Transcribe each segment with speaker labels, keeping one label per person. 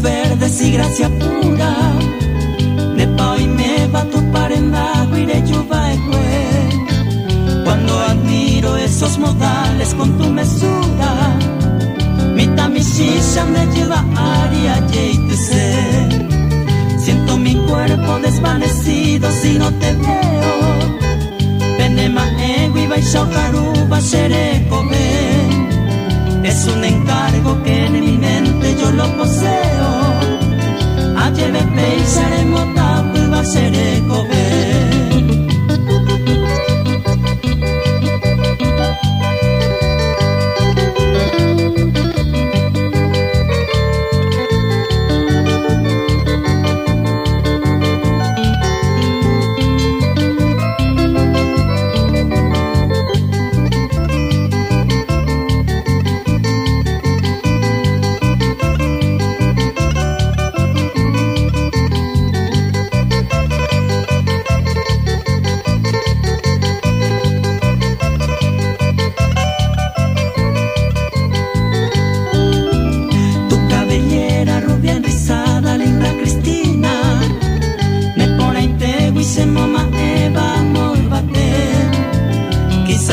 Speaker 1: Verdes y gracia pura, de poi me va tu parenda, guire yuvaeque. Cuando admiro esos modales con tu mesura, mita mi shisha me lleva aria yeituse. Siento mi cuerpo desvanecido si no te veo. Penema ego y baisha caruba xerecobe. Es un encargo que en mi mente yo lo poseo. Lleve pensaremos tapu y va a ser ecobe.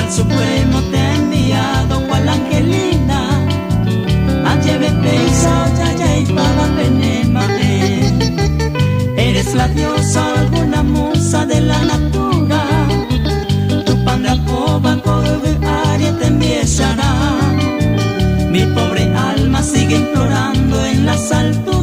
Speaker 1: El Supremo te ha enviado cual angelina. Lleve peisa, ya y pava penema. Eres la diosa, alguna musa de la natura. Tu pandra cova, corbe aria te enviará. Mi pobre alma sigue implorando en las alturas.